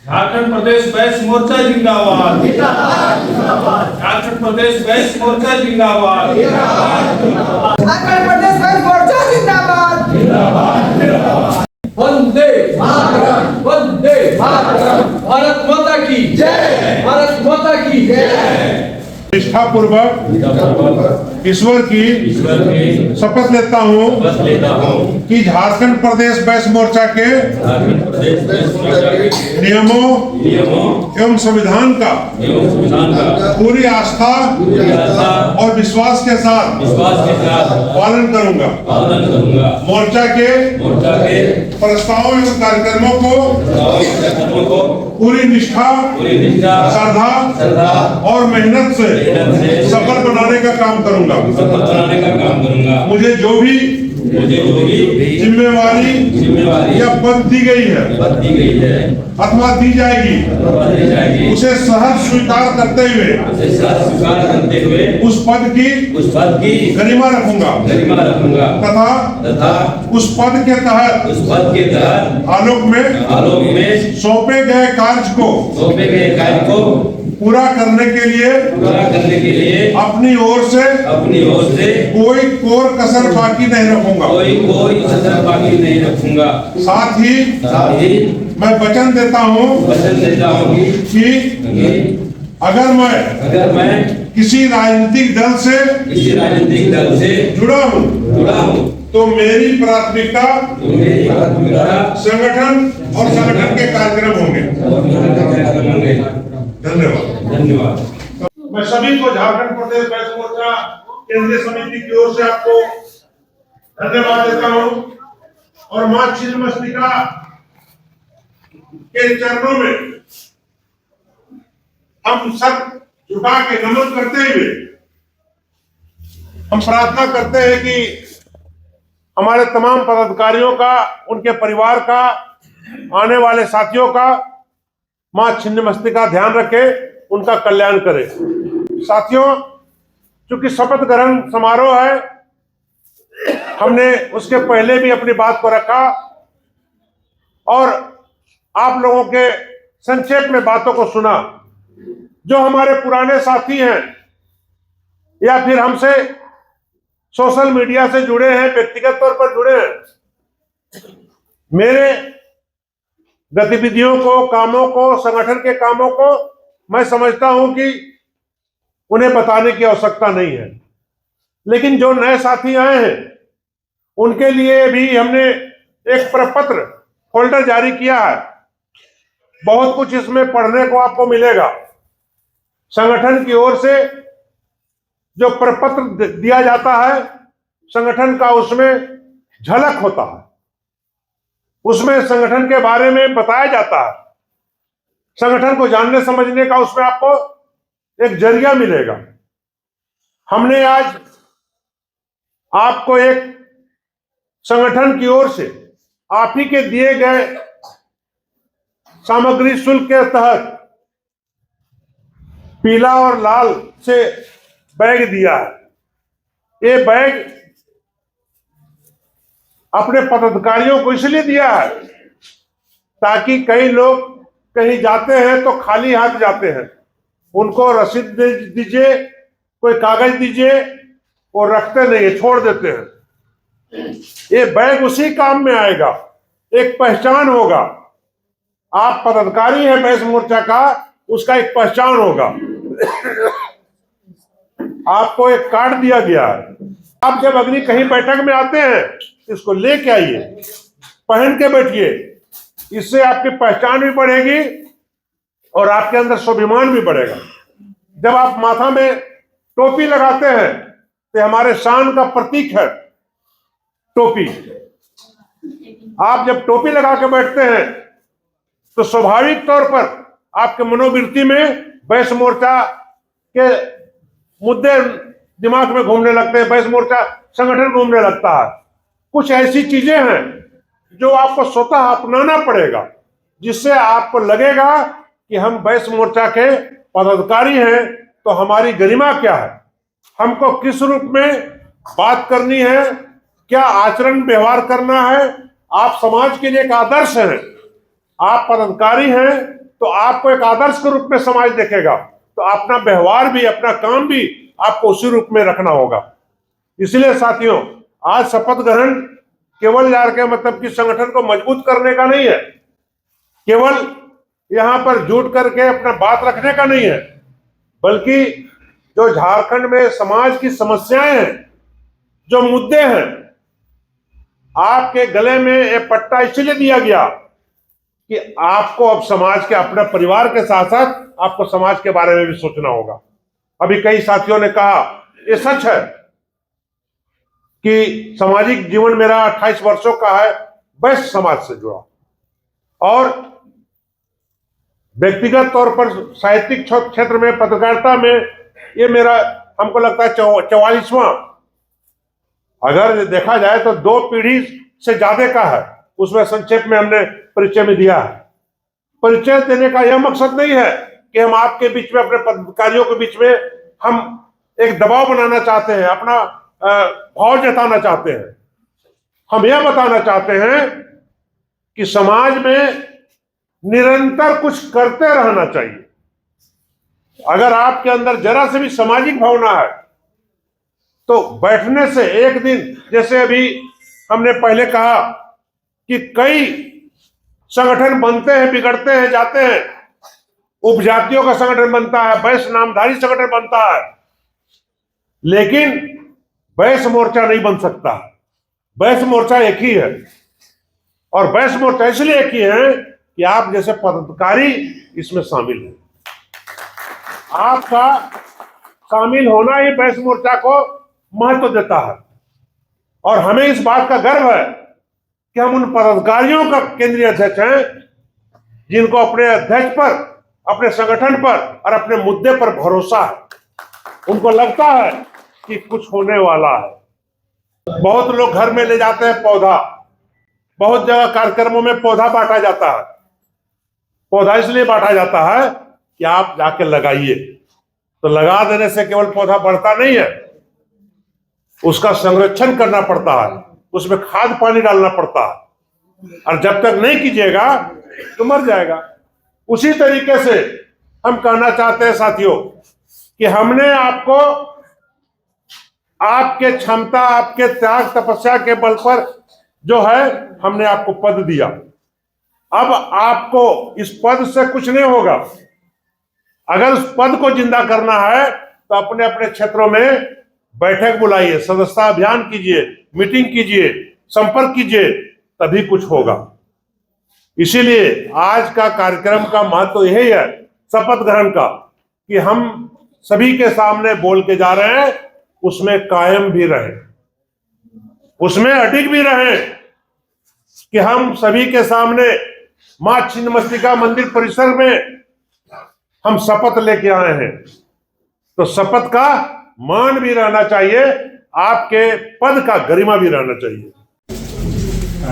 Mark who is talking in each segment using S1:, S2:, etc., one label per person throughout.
S1: झारखंड प्रदेश वैश्य मोर्चा जिंदाबाद। झारखंड प्रदेश वैश्य मोर्चा जिंदाबाद।
S2: झारखंड प्रदेश वैश्य मोर्चा जिंदाबाद।
S3: वंदे मातरम, वंदे मातरम। भारत माता की जय, भारत माता की जय।
S4: निष्ठा पूर्वक ईश्वर की शपथ लेता हूँ कि झारखंड प्रदेश वैश्य मोर्चा के नियमों एवं संविधान का पूरी आस्था और विश्वास के साथ पालन करूंगा। मोर्चा के प्रस्तावों एवं कार्यक्रमों को पूरी निष्ठा, श्रद्धा और मेहनत से सफल बनाने का काम करूंगा। मुझे जो भी जिम्मेवारी या पद दी गई है अथवा दी जाएगी उसे सहर्ष स्वीकार करते हुए उस पद की गरिमा रखूंगा तथा उस पद के तहत आलोक में सौंपे गए कार्य को पूरा करने के लिए अपनी ओर से कोई कोर कसर बाकी नहीं रखूंगा। साथ ही मैं वचन देता हूँ कि अगर मैं किसी राजनीतिक दल से जुड़ा हूँ तो मेरी प्राथमिकता संगठन और संगठन के कार्यक्रम होंगे। धन्यवाद। मैं सभी को झारखंड प्रदेश वैश्य मोर्चा केंद्रीय समिति की ओर से आपको धन्यवाद देता हूं और मां छिन्नमस्तिका के चरणों में हम सब झुका के नमन करते हुए हम प्रार्थना करते हैं कि हमारे तमाम पदाधिकारियों का, उनके परिवार का, आने वाले साथियों का मां छिन्नमस्तिका ध्यान रखे, उनका कल्याण करे। साथियों, चूंकि शपथ ग्रहण समारोह है, हमने उसके पहले भी अपनी बात को रखा और आप लोगों के संक्षेप में बातों को सुना। जो हमारे पुराने साथी हैं या फिर हमसे सोशल मीडिया से जुड़े हैं, व्यक्तिगत तौर पर जुड़े हैं, मेरे गतिविधियों को, कामों को, संगठन के कामों को मैं समझता हूं कि उन्हें बताने की आवश्यकता नहीं है। लेकिन जो नए साथी आए हैं उनके लिए भी हमने एक प्रपत्र फोल्डर जारी किया है। बहुत कुछ इसमें पढ़ने को आपको मिलेगा। संगठन की ओर से जो प्रपत्र दिया जाता है, संगठन का उसमें झलक होता है, उसमें संगठन के बारे में बताया जाता है। संगठन को जानने समझने का उसमें आपको एक जरिया मिलेगा। हमने आज आपको एक संगठन की ओर से आप ही के दिए गए सामग्री शुल्क के तहत पीला और लाल से बैग दिया है। ये बैग अपने पदाधिकारियों को इसलिए दिया है ताकि कई लोग कहीं जाते हैं तो खाली हाथ जाते हैं। उनको रसीद दीजिए, कोई कागज दीजिए, वो रखते नहीं है, छोड़ देते हैं। ये बैग उसी काम में आएगा, एक पहचान होगा। आप पदाधिकारी हैं वैश्य मोर्चा का, उसका एक पहचान होगा। आपको एक कार्ड दिया गया है। आप जब अगली कहीं बैठक में आते हैं इसको लेके आइए, पहन के बैठिए। इससे आपकी पहचान भी बढ़ेगी और आपके अंदर स्वाभिमान भी बढ़ेगा। जब आप माथा में टोपी लगाते हैं तो हमारे शान का प्रतीक है टोपी। आप जब टोपी लगा के बैठते हैं तो स्वाभाविक तौर पर आपके मनोवृत्ति में वैश्य मोर्चा के मुद्दे दिमाग में घूमने लगते हैं, वैश्य मोर्चा संगठन घूमने लगता है। कुछ ऐसी चीजें हैं जो आपको स्वतः अपनाना पड़ेगा, जिससे आपको लगेगा कि हम वैश्य मोर्चा के पदाधिकारी हैं तो हमारी गरिमा क्या है, हमको किस रूप में बात करनी है, क्या आचरण व्यवहार करना है। आप समाज के लिए एक आदर्श हैं। आप पदाधिकारी हैं तो आपको एक आदर्श के रूप में समाज देखेगा। तो अपना व्यवहार भी, अपना काम भी आपको उसी रूप में रखना होगा। इसलिए साथियों, आज शपथ ग्रहण केवल जाकर मतलब कि संगठन को मजबूत करने का नहीं है, केवल यहां पर जुट करके अपना बात रखने का नहीं है, बल्कि जो झारखंड में समाज की समस्याएं हैं, जो मुद्दे हैं, आपके गले में ये पट्टा इसलिए दिया गया कि आपको अब समाज के, अपने परिवार के साथ साथ आपको समाज के बारे में भी सोचना होगा। अभी कई साथियों ने कहा, ये सच है कि सामाजिक जीवन मेरा 28 वर्षों का है, वैश्य समाज से जुड़ा, और व्यक्तिगत तौर पर साहित्यिक क्षेत्र में, पत्रकारिता में ये मेरा, हमको लगता है 44वां, अगर देखा जाए तो 2 पीढ़ी से ज्यादा का है। उसमें संक्षेप में हमने परिचय में दिया है। परिचय देने का यह मकसद नहीं है कि हम आपके बीच में, अपने पदाधिकारियों के बीच में हम एक दबाव बनाना चाहते हैं, अपना भाव जताना चाहते हैं। हम यह बताना चाहते हैं कि समाज में निरंतर कुछ करते रहना चाहिए। अगर आपके अंदर जरा से भी सामाजिक भावना है तो बैठने से एक दिन, जैसे अभी हमने पहले कहा कि कई संगठन बनते हैं, बिगड़ते हैं, जाते हैं, उपजातियों का संगठन बनता है, वैश्य नामधारी संगठन बनता है, लेकिन वैश्य मोर्चा नहीं बन सकता। वैश्य मोर्चा एक ही है, और वैश्य मोर्चा इसलिए एक ही है कि आप जैसे पदाधिकारी इसमें शामिल हैं। आपका शामिल होना ही वैश्य मोर्चा को महत्व देता है, और हमें इस बात का गर्व है कि हम उन पदाधिकारियों का केंद्रीय अध्यक्ष हैं जिनको अपने अध्यक्ष पर, अपने संगठन पर और अपने मुद्दे पर भरोसा है। उनको लगता है कि कुछ होने वाला है। बहुत लोग घर में ले जाते हैं पौधा, बहुत जगह कार्यक्रमों में पौधा बांटा जाता है। पौधा इसलिए बांटा जाता है कि आप जाके लगाइए। तो लगा देने से केवल पौधा बढ़ता नहीं है, उसका संरक्षण करना पड़ता है, उसमें खाद पानी डालना पड़ता है, और जब तक नहीं कीजिएगा तो मर जाएगा। उसी तरीके से हम कहना चाहते हैं साथियों कि हमने आपको आपके क्षमता, आपके त्याग तपस्या के बल पर जो है हमने आपको पद दिया। अब आपको इस पद से कुछ नहीं होगा। अगर उस पद को जिंदा करना है तो अपने अपने क्षेत्रों में बैठक बुलाइए, सदस्यता अभियान कीजिए, मीटिंग कीजिए, संपर्क कीजिए, तभी कुछ होगा। इसीलिए आज का कार्यक्रम का महत्व यही है, शपथ ग्रहण का, कि हम सभी के सामने बोल के जा रहे हैं, उसमें कायम भी रहे, उसमें अडिग भी रहे कि हम सभी के सामने मां छिन्नमस्तिका मंदिर परिसर में हम शपथ लेके आए हैं। तो शपथ का मान भी रहना चाहिए, आपके पद का गरिमा भी रहना चाहिए।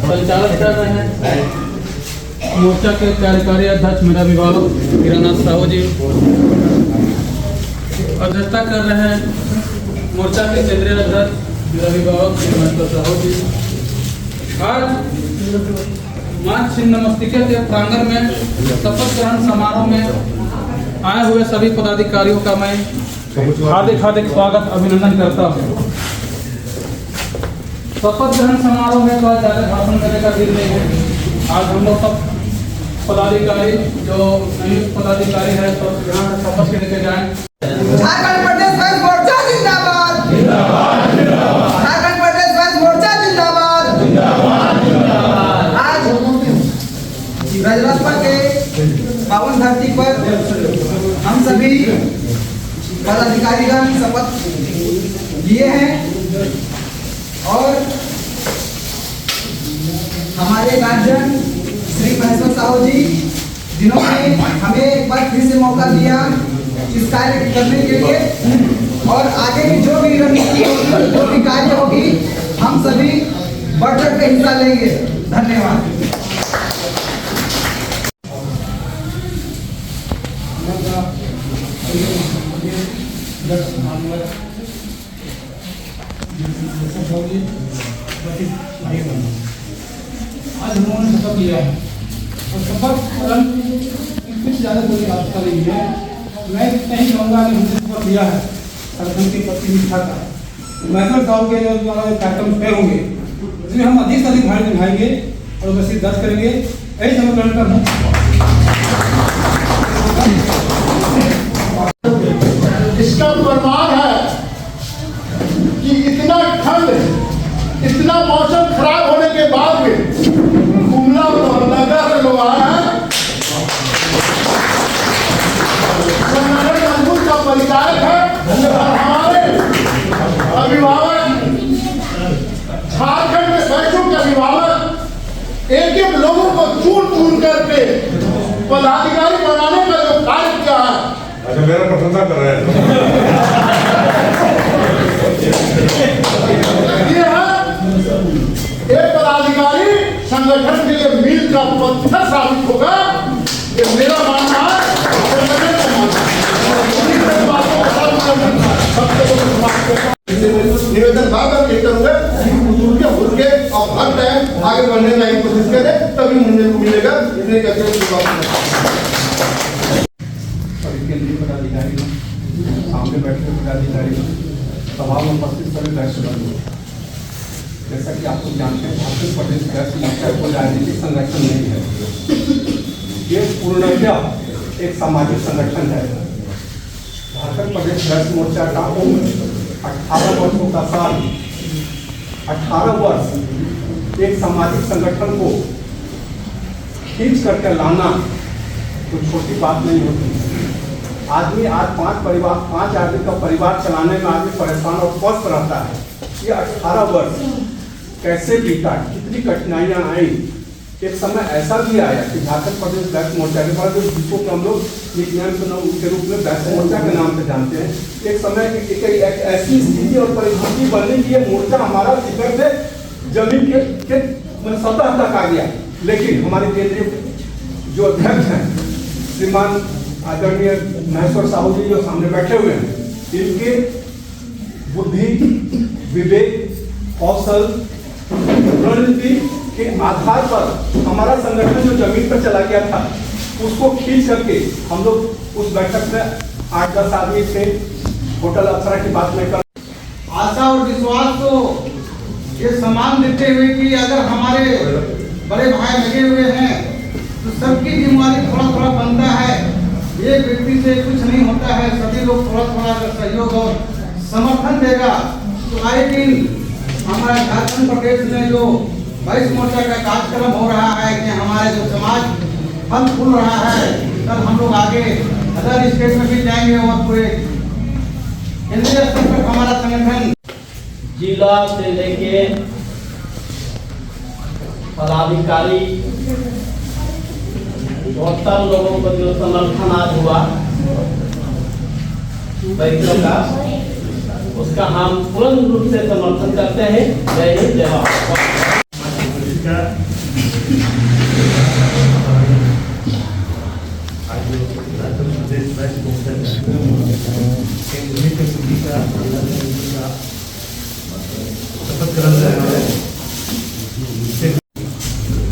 S3: संचालक कर रहे हैं मोर्चा के कार्यकारी अध्यक्ष मेरा विभाग हीरानाथ साहू जी, अध्यक्षता कर रहे हैं मोर्चा के केंद्रीय अध्यक्ष मेरा विभाग श्रीमती साहू जी। आज मां छिन्नमस्तिका के प्रांगण में शपथ ग्रहण समारोह में आए हुए सभी पदाधिकारियों का मैं हार्दिक स्वागत, अभिनंदन करता हूँ। शपथ ग्रहण समारोह में बहुत ज़्यादा भाषण करने का दिन नहीं है। आज हम लोग सब पदाधिकारी जो संयुक्त पदाधिकारी है तो यहाँ शपथ लेके जाएं।
S2: झारखंड प्रदेश वैश्य मोर्चा जिंदाबाद, झारखंड प्रदेश वैश्य मोर्चा जिंदाबाद। आज रजरप्पा के पावन धरती पर हम सभी पदाधिकारीगण शपथ लिए हैं, और हमारे गार्जियन श्री महेश्वर साहू जी, जिन्होंने हमें एक बार फिर से मौका दिया इस कार्य करने के लिए, और आगे की जो भी रणनीति होगी, जो भी कार्य होगी, हम सभी बढ़ चढ़ के हिस्सा लेंगे। धन्यवाद।
S3: आज उन्होंने शपथ लिया है और शपथ ज़्यादा कोई आवश्यकता नहीं है। मैं इतना ही कहूँगा कि हमने सफर किया है संगठन की प्रतिनिधिता का। महसूल साहब के जो कार्यक्रम तय होंगे इसमें हम अधिक से अधिक भाग निभाएंगे और रसीद दर्ज करेंगे। यही संगठन का मुख्य
S5: इसका प्रमाण है कि इतना ठंड, इतना मौसम खराब होने के बाद में गुमला मोहल्ला से लोग आए हैं। संगठन मजबूत का परिचायक है और हमारे अभिभावक, झारखंड में बैठों के अभिभावक एक एक लोगों को चुन चुन करके पदाधिकारी बनाने का जो कार्य किया है।
S4: अच्छा, मेरा प्रशंसा कर रहे हैं।
S5: ये है एक पदाधिकारी संगठन के लिए मील का पत्थर साबित होगा, ये मेरा मानना है। निवेदन भाग करूंगा उठ के और हर टाइम आगे बढ़ने की कोशिश करें, तभी मुझे मिलेगा। इतने करके
S3: केंद्रीय पदाधिकारी सामने बैठे पदाधिकारी सभा में उपस्थित सभी राष्ट्रबंधु, जैसा कि आप लोग जानते हैं झारखंड प्रदेश गैस मोर्चा कोई राजनीतिक संगठन नहीं है। ये पूर्णतः एक सामाजिक संगठन है। झारखंड प्रदेश गैस मोर्चा का उम्र 18 वर्षों का साल 18 वर्ष एक सामाजिक संगठन को खींच करके लाना कोई छोटी बात नहीं होती। आदमी आज 5 आदमी का परिवार चलाने में आदमी परेशान और स्वस्थ रहता है। ये 18 वर्ष कैसे बीता, कितनी कठिनाइयां आई। एक समय ऐसा भी आया कि झारखंड प्रदेश गैस मोर्चा के बाद जिसको हम लोग निकनेम के रूप में गैस मोर्चा के नाम से जानते हैं, एक समय एक ऐसी स्थिति और परिस्थिति बनने की मोर्चा हमारा शिखर से जमीन के सतह तक आ गया। लेकिन हमारे केंद्रीय जो अध्यक्ष हैं श्रीमान आदरणीय महेश्वर साहू जी जो सामने बैठे हुए हैं, इनके बुद्धि, विवेक, कौशल, रणनीति के आधार पर हमारा संगठन जो जमीन पर चला गया था उसको खींच करके हम लोग उस बैठक में 8-10 आदमी थे। होटल अप्सरा की बात में कर
S2: आशा और विश्वास को ये समान देते हुए कि अगर हमारे बड़े भाई लगे हुए हैं तो सबकी जिम्मेदारी थोड़ा थोड़ा बनता है। एक व्यक्ति से कुछ नहीं होता है, सभी लोग थोड़ा थोड़ा अगर सहयोग और समर्थन देगा तो आए दिन हमारे झारखंड प्रदेश में जो 22 मोर्चा का कार्यक्रम हो रहा है कि हमारे जो समाज फल फूल रहा है, तब हम लोग आगे अदर स्टेट में भी जाएंगे और पूरे केंद्रीय स्तर पर हमारा संगठन
S6: जिला से लेके पदाधिकारी 72 लोगों को जो समर्थन आज हुआ बैठक का, उसका हम पूर्ण रूप से समर्थन करते हैं। जय हिंद, जय भारत।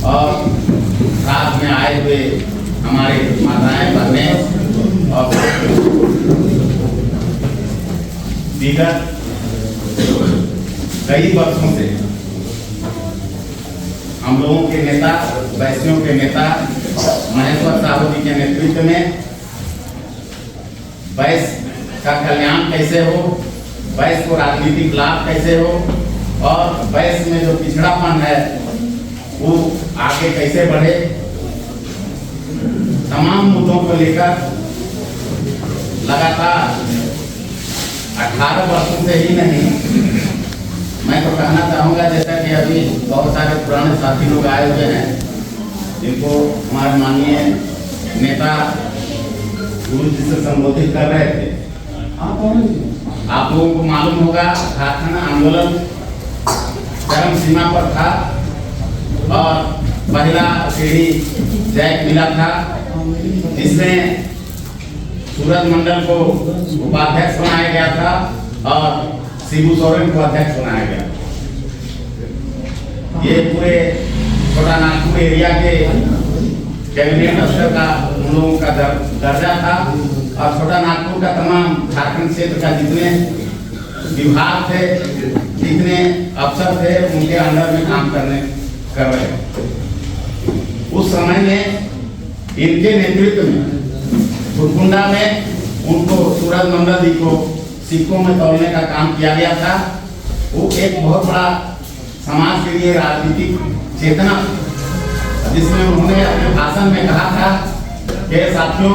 S7: और रात में आए हुए हमारे माताएं बहनें और विगत कई वर्षों से हम लोगों के नेता, वैश्यों के नेता महेश्वर साहू जी के नेतृत्व में वैश्य का कल्याण कैसे हो, वैश्य को राजनीतिक लाभ कैसे हो और वैश्य में जो पिछड़ापन है वो आगे कैसे बढ़े, तमाम मुद्दों को लेकर लगातार 18 वर्षों से ही नहीं, मैं तो कहना चाहूँगा जैसा कि अभी बहुत सारे पुराने साथी लोग आए हुए हैं जिनको हमारे माननीय नेता गुरु जी से संबोधित कर रहे थे। आप लोगों को मालूम होगा झारखंड आंदोलन चरम सीमा पर था और पहला सीढ़ी जैक मिला था जिसमें सूरज मंडल को उपाध्यक्ष बनाया गया था और शिबू सोरेन को अध्यक्ष बनाया गया। ये पूरे छोटा नागपुर एरिया के कैबिनेट स्तर का हम लोगों का दर्जा था और छोटा नागपुर का तमाम झारखंड क्षेत्र का जितने विभाग थे, जितने अफसर थे, उनके अंडर में काम कर रहे। उस समय में इनके नेतृत्व में भुरकुंडा में उनको सूरज मंडल जी को सिक्कों में तौलने का काम किया गया था। वो एक बहुत बड़ा समाज के लिए राजनीतिक चेतना, जिसमें उन्होंने अपने भाषण में कहा था कि साथियों,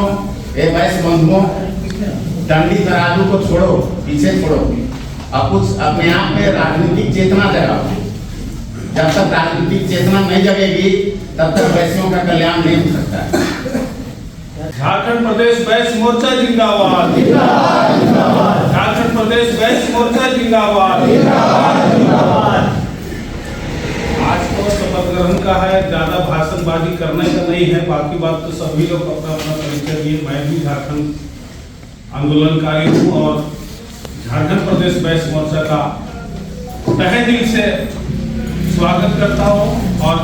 S7: ये वैश्य बंधुओं, डंडी तराजू को छोड़ो, पीछे छोड़ो और कुछ अपने आप में राजनीतिक चेतना जगाओ। जब तक राजनीतिक चेतना नहीं जगेगी तब तक वैश्यों का कल्याण नहीं हो सकता है।
S1: झारखंड प्रदेश वैश्य मोर्चा जिंदाबाद। झारखंड प्रदेश वैश्य मोर्चा जिंदाबाद। आज तो शपथ ग्रहण का है, ज्यादा भाषणबाजी करने का नहीं है। बाकी बात तो सभी लोग अपना अपना परिचय दिए। मैं भी झारखंड आंदोलनकारी हूँ और झारखंड प्रदेश वैश्य मोर्चा का तहे दिल से स्वागत करता हूँ। और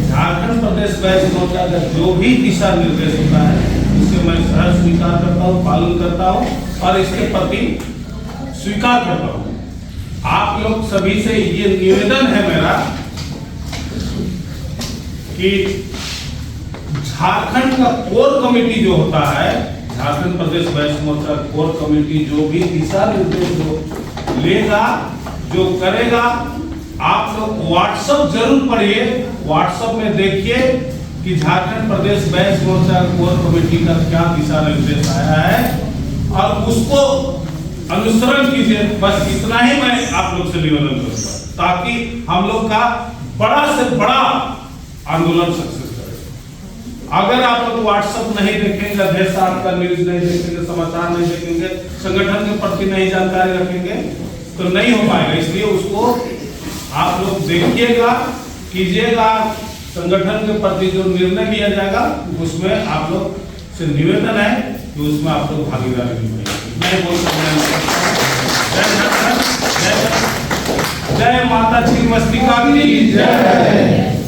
S1: झारखंड प्रदेश वैश्य मोर्चा का जो भी दिशा निर्देश होता है उसे मैं सहर्ष स्वीकार करता हूँ, पालन करता हूँ और इसके प्रति स्वीकार करता हूँ। आप लोग सभी से ये निवेदन है मेरा कि झारखंड का कोर कमेटी जो होता है, झारखंड प्रदेश वैश्य मोर्चा कोर कमेटी जो भी दिशा निर्देश जो लेगा, जो करेगा, आप लोग व्हाट्सएप जरूर पढ़िए। व्हाट्सएप में देखिए कि झारखंड प्रदेश वैश्य मोर्चा कोर कमेटी का क्या दिशा निर्देश आया है और उसको अनुसरण कीजिए। बस इतना ही मैं आप लोग से निवेदन करूंगा, ताकि हम लोग का बड़ा से बड़ा आंदोलन सक्सेस करे। अगर आप लोग व्हाट्सएप नहीं देखेंगे, अध्यक्ष आपका न्यूज नहीं देखेंगे, समाचार नहीं देखेंगे, संगठन के प्रति नहीं जानकारी रखेंगे तो नहीं हो पाएगा। इसलिए उसको आप लोग देखिएगा, कीजिएगा। संगठन के प्रति जो निर्णय लिया जाएगा उसमें आप लोग से निवेदन है कि उसमें आप लोग भागीदारी निभाइए। मैं बोल सकता हूँ जय माता छिन्नमस्तिका की जय।